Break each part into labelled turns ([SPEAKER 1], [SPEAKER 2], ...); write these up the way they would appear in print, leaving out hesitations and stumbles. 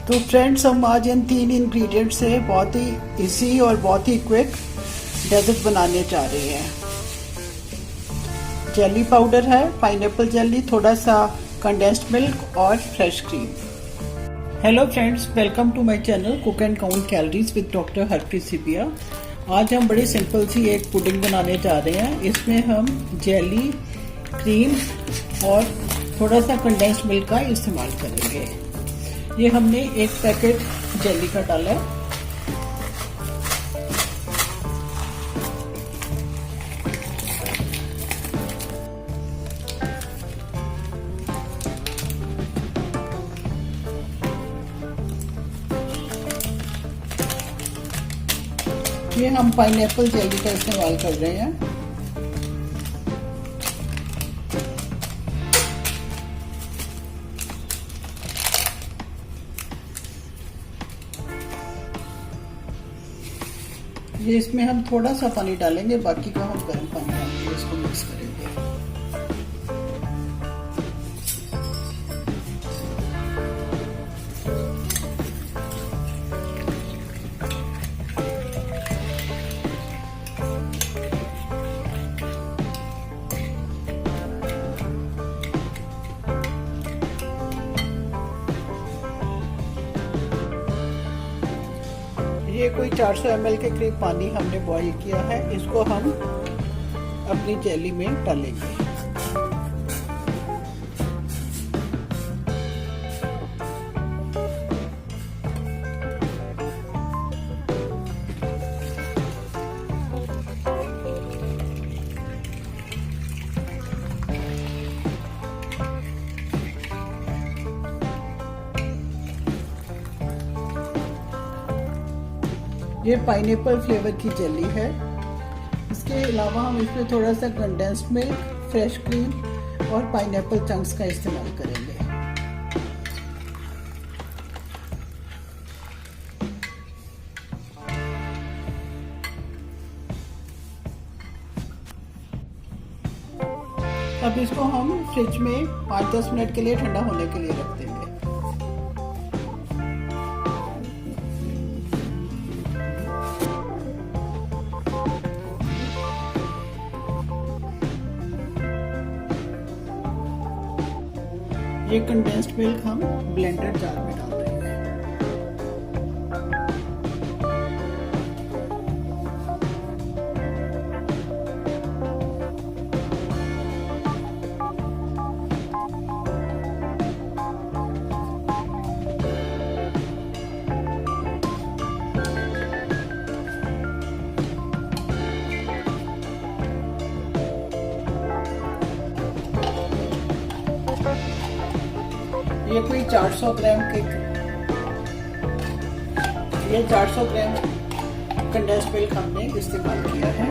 [SPEAKER 1] तो फ्रेंड्स, हम आज इन 3 इंग्रेडिएंट से बहुत ही इजी और बहुत ही क्विक डेजर्ट बनाने जा रहे हैं। जेली पाउडर है, पाइनएप्पल जेली, थोड़ा सा कंडेंस्ड मिल्क और fresh cream. Hello friends, welcome to my channel cook and count calories with doctor Harpreet Sipia. आज हम बड़ी सिंपल सी एक पुडिंग बनाने जा रहे हैं। इसमें हम जेली, क्रीम और थोड़ा सा कंडेंस्ड मिल्क का इस्तेमाल करेंगे। ये हमने एक पैकेट जेली का डाला है। ये हम पाइनएप्पल जेली का इस्तेमाल कर रहे हैं। ये इसमें हम थोड़ा सा पानी डालेंगे, बाकी का हम गर्म पानी डालेंगे, इसको मिक्स करेंगे। ये कोई 400 ml के करीब पानी हमने बॉईल किया है। इसको हम अपनी जेली में डालेंगे। ये पाइनएप्पल फ्लेवर की जेली है। इसके अलावा हम इसमें थोड़ा सा कंडेंस्ड मिल्क, फ्रेश क्रीम और पाइनएप्पल चंक्स का इस्तेमाल करेंगे। अब इसको हम फ्रिज में 5-10 मिनट के लिए ठंडा होने के लिए रख देंगे। ये कंडेंस्ड मिल्क हम ब्लेंडर जार में डाल रहे हैं। ये कोई 400 ग्राम कंडेंस्ड मिल्क हमने इस्तेमाल किया है।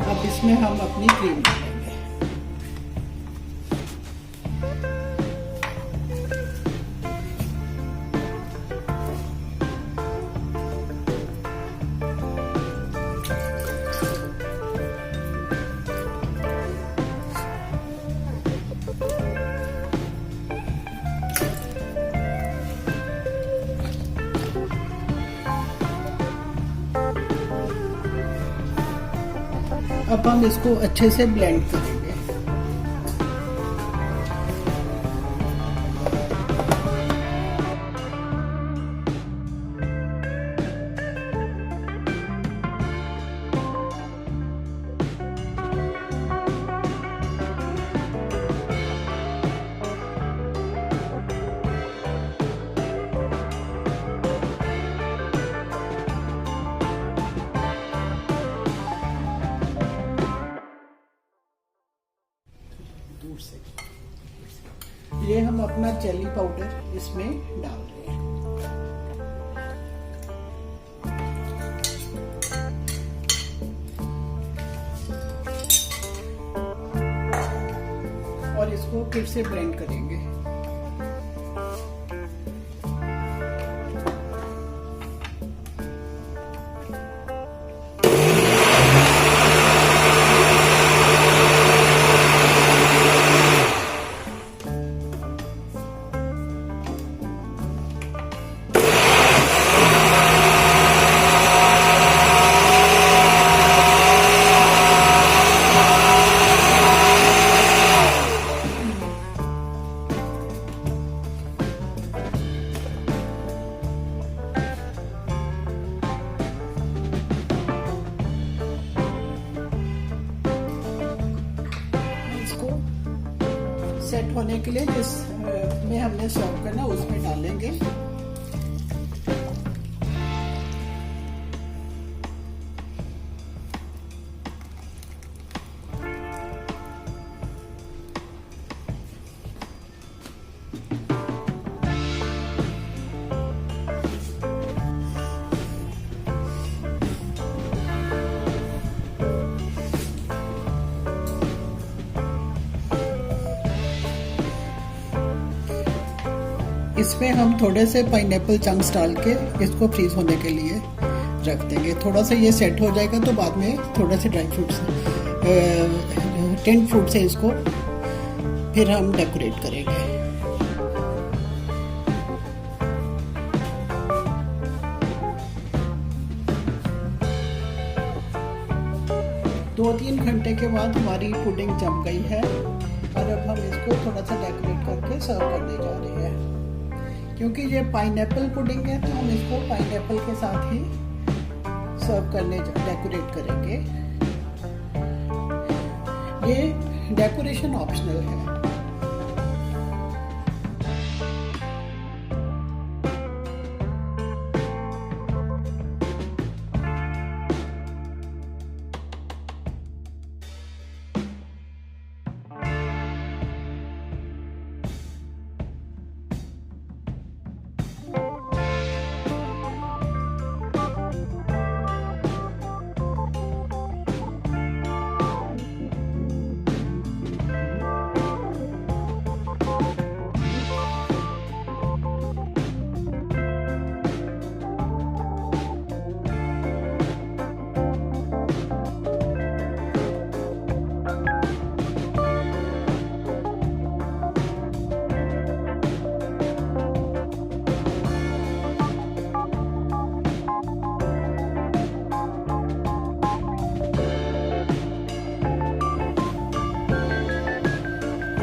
[SPEAKER 1] अब इसमें हम अपनी क्रीम डालेंगे। अब हम इसको अच्छे से ब्लेंड करेंगे। ये हम अपना जेली पाउडर इसमें डाल रहे हैं। और इसको फिर से ब्लेंड करेंगे। सेट होने के लिए जिस में हमने सर्व करना उसमें डालेंगे। इसमें हम थोड़े से पाइनएप्पल चंक्स डाल के इसको फ्रीज होने के लिए रख देंगे। थोड़ा सा ये सेट हो जाएगा तो बाद में थोड़ा से ड्राई फ्रूट्स टिंड फ्रूट से इसको फिर हम डेकोरेट करेंगे। दो 3 घंटे के बाद हमारी पुडिंग जम गई है और अब हम इसको थोड़ा सा डेकोरेट करके सर्व करने जा रहे हैं। क्योंकि ये पाइनएप्पल पुडिंग है तो हम इसको पाइनएप्पल के साथ ही सर्व करने डेकोरेट करेंगे। ये डेकोरेशन ऑप्शनल है।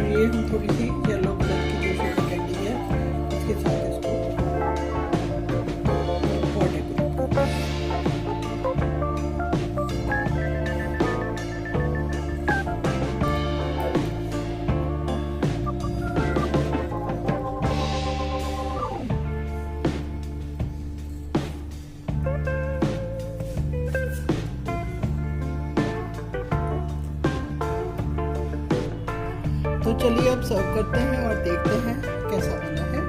[SPEAKER 1] ये हम थोड़ी सी येलो कलर की जो शुगर कैंडी है उसके साथ इसको और डेकोरेट करते हैं। तो चलिए अब सर्व करते हैं और देखते हैं कैसा बना है।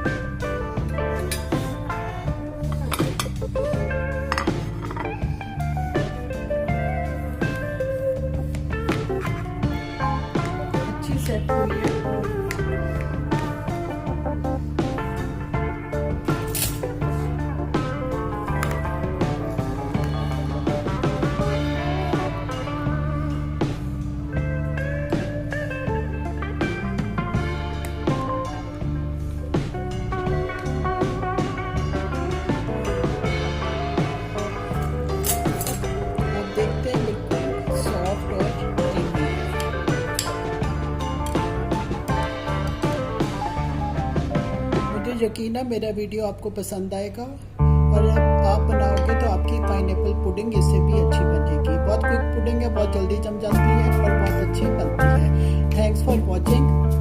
[SPEAKER 1] अच्छी सेट हुई है। यकीन है मेरा वीडियो आपको पसंद आएगा और आप बनाओगे तो आपकी पाइनएप्पल पुडिंग इससे भी अच्छी बनेगी। बहुत क्विक पुडिंग है, बहुत जल्दी जम जाती है और बहुत अच्छी बनती है। Thanks for watching.